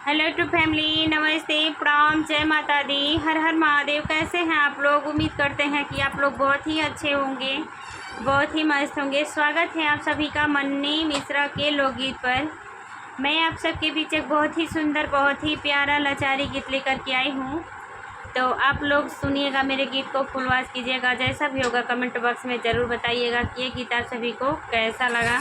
Hello to family, नमस्ते, प्रणाम, जय माता दी, हर हर महादेव। कैसे हैं आप लोग? उम्मीद करते हैं कि आप लोग बहुत ही अच्छे होंगे, बहुत ही मस्त होंगे। स्वागत है आप सभी का मन्नी मिश्रा के लोकगीत पर। मैं आप सबके बीच एक बहुत ही सुंदर, बहुत ही प्यारा लाचारी गीत लेकर के आई हूँ। तो आप लोग सुनिएगा, मेरे गीत को फुल वॉच कीजिएगा। जैसा भी होगा कमेंट बॉक्स में ज़रूर बताइएगा कि ये गीत आप सभी को कैसा लगा।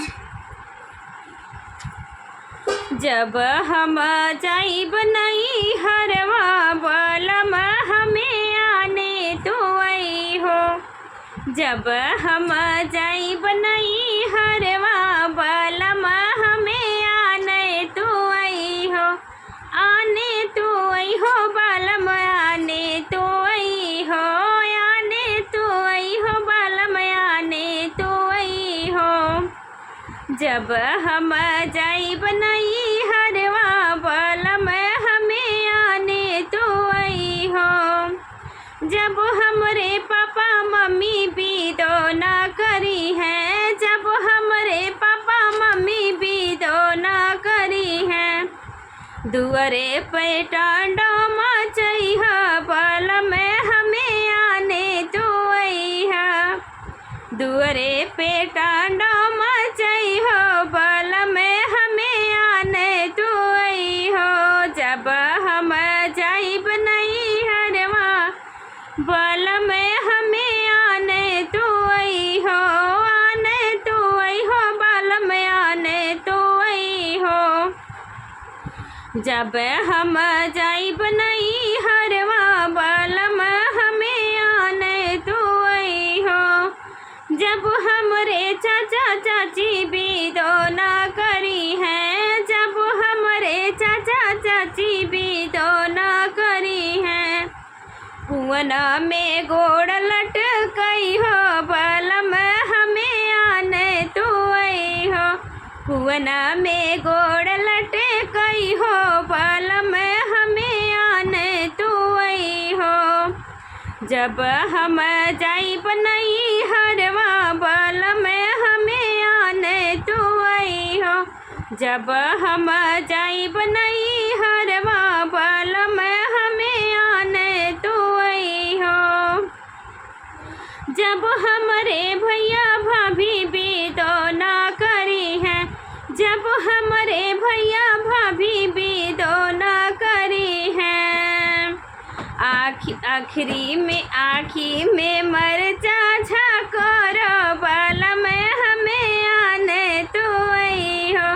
जब हम जाइब नहीं हरवा बलम हमें आने तो आई हो। जब हम जाइब नहीं हरवा बलम हमें आने तो आई हो। आने तो आई हो बलम, आने तो आई हो, आने तो आई हो बलम, आने तो आई हो। जब हम जाइब नहीं हरवा बलम हमें आने तो आई हो। जब हमरे पापा मम्मी भी दो ना करी हैं, जब हमरे पापा मम्मी भी दो ना करी हैं, दुअरे पे टांडो मचई है बलम हमें आने तो आई है। दुअरे पे टांडो मचई हो बलम हमें आने तो आई हो। जब हम जाइब नहीं हरवा बलम हमें आने तो आई हो। आने तो आई हो बलम, आने तो आई हो। जब हम जाइब नहीं हरवा बलम हमें आने तो आई हो। जब हमरे चाचा चाची भी दो ना करी हैं, जब हमरे चाचा चाची भी दो ना करी हैं, कुआना में गोड़ लटकई हो बलम हमें आने तो आई हो। कुआना में गोड़ लटकई हो बलम हमें आने तो आई हो। जब हम जाइब नहीं हरवा बलम हमें आने तो आई हो। जब हम जाइब नहीं हरवा बलम हमें आने तो आई हो। जब हमरे भैया भाभी भी दो ना करी हैं, जब हमरे भैया भाभी भी दो ना करी हैं, आखिरी में मरचा झकोरो बलम हमें आने तो आई हो।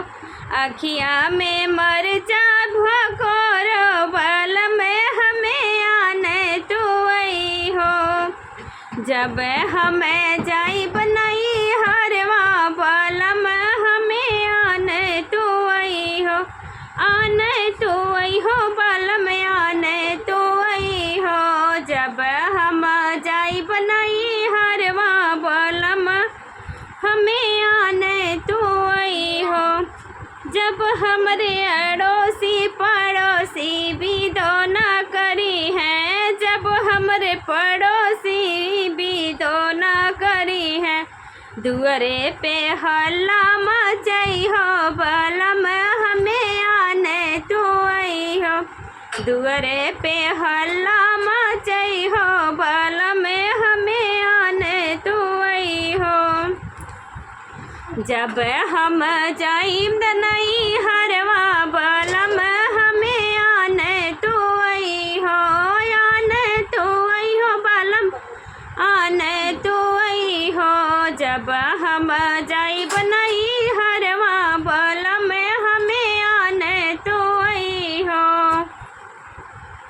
अखिया में मरचा झकोरो बलम हमें आने तो आई हो। जब हम जाइब नहीं हरवा बलम हमें आने तो आई हो। आने तो आई हो बलम, आने तो आई हो। जब हम जाइब नहीं हरवा बलम हमें आने तो आई हो। जब हमरे अड़ोसी पड़ोसी भी दो ना करी हैं, जब हमरे पड़ोसी भी दो ना करी हैं, दुअरे पे हल्ला मचई हो बलम हमें आने तो आई हो। दुअरे पे हल्ला मचई हो बलम हमें आने तो आई हो। जब हम जाइब नहीं हरवा बलम हमें आने तो आई हो। आने तो आई हो बलम, आने तो आई हो। जब हम जाइब